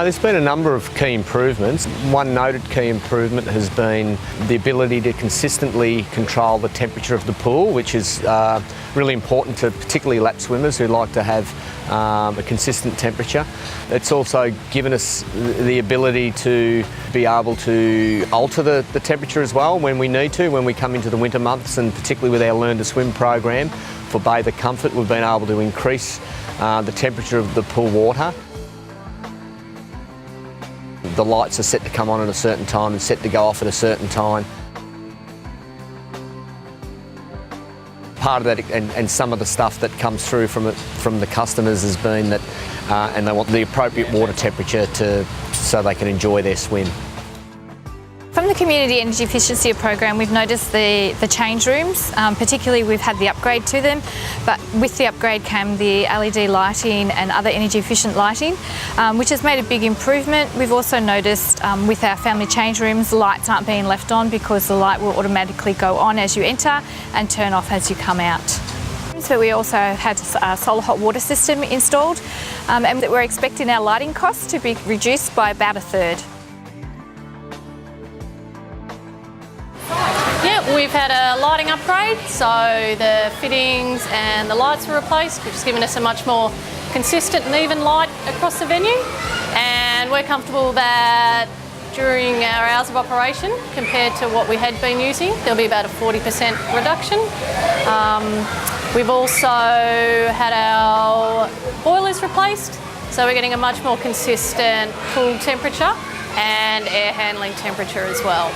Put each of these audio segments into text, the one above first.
There's been a number of key improvements. One noted key improvement has been the ability to consistently control the temperature of the pool, which is really important to particularly lap swimmers who like to have a consistent temperature. It's also given us the ability to be able to alter the temperature as well when we need to, when we come into the winter months, and particularly with our Learn to Swim program for bather comfort, we've been able to increase the temperature of the pool water. The lights are set to come on at a certain time and set to go off at a certain time. Part of that, and some of the stuff that comes through from the customers has been that, and they want the appropriate water temperature so they can enjoy their swim. From the Community Energy Efficiency program, we've noticed the change rooms, particularly we've had the upgrade to them, but with the upgrade came the LED lighting and other energy efficient lighting, which has made a big improvement. We've also noticed with our family change rooms, lights aren't being left on because the light will automatically go on as you enter and turn off as you come out. So we also had a solar hot water system installed, and we're expecting our lighting costs to be reduced by about a third. Yeah, we've had a lighting upgrade, so the fittings and the lights were replaced, which has given us a much more consistent and even light across the venue. And we're comfortable that during our hours of operation, compared to what we had been using, there'll be about a 40% reduction. We've also had our boilers replaced, so we're getting a much more consistent pool temperature and air handling temperature as well.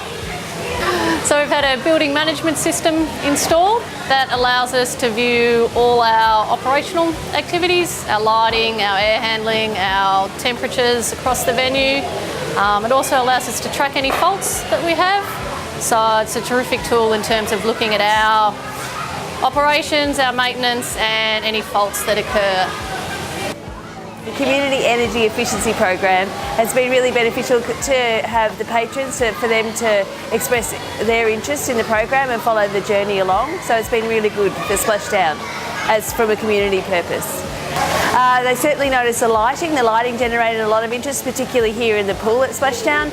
So we've had a building management system installed that allows us to view all our operational activities, our lighting, our air handling, our temperatures across the venue. It also allows us to track any faults that we have. So it's a terrific tool in terms of looking at our operations, our maintenance and any faults that occur. The Community Energy Efficiency program has been really beneficial to have the patrons, for them to express their interest in the program and follow the journey along. So it's been really good for Splashdown as from a community purpose. They certainly noticed the lighting. The lighting generated a lot of interest, particularly here in the pool at Splashdown.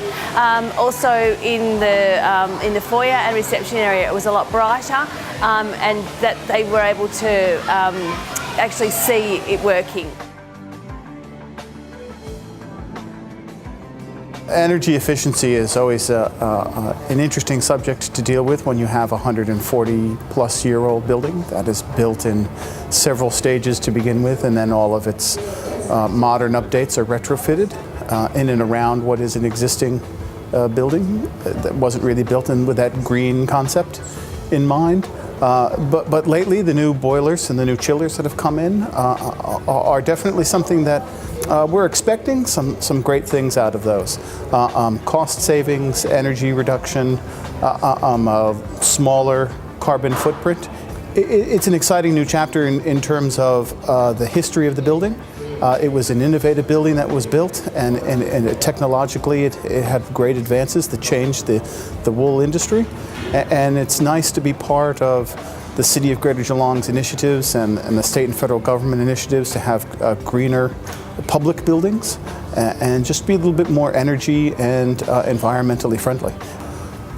Also in the foyer and reception area, it was a lot brighter, and that they were able to actually see it working. Energy efficiency is always an interesting subject to deal with when you have a 140-plus-year-old building that is built in several stages to begin with, and then all of its modern updates are retrofitted in and around what is an existing building that wasn't really built in with that green concept in mind. But lately, the new boilers and the new chillers that have come in are definitely something that we're expecting some great things out of those. Cost savings, energy reduction, smaller carbon footprint. It's an exciting new chapter in terms of the history of the building. It was an innovative building that was built, and technologically it had great advances that changed the wool industry. And it's nice to be part of the City of Greater Geelong's initiatives and the state and federal government initiatives to have greener public buildings and just be a little bit more energy and environmentally friendly.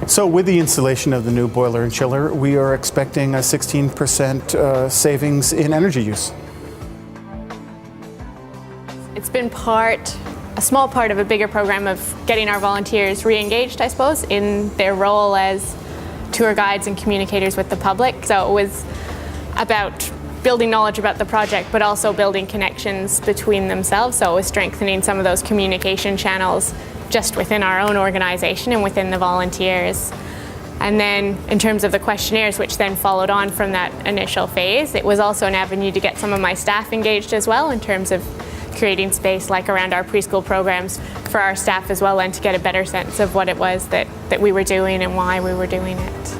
So with the installation of the new boiler and chiller, we are expecting a 16% savings in energy use. It's been a small part of a bigger program of getting our volunteers re-engaged, I suppose, in their role as tour guides and communicators with the public. So it was about building knowledge about the project, but also building connections between themselves. So it was strengthening some of those communication channels just within our own organization and within the volunteers. And then in terms of the questionnaires, which then followed on from that initial phase, it was also an avenue to get some of my staff engaged as well in terms of creating space like around our preschool programs for our staff as well, and to get a better sense of what it was that we were doing and why we were doing it.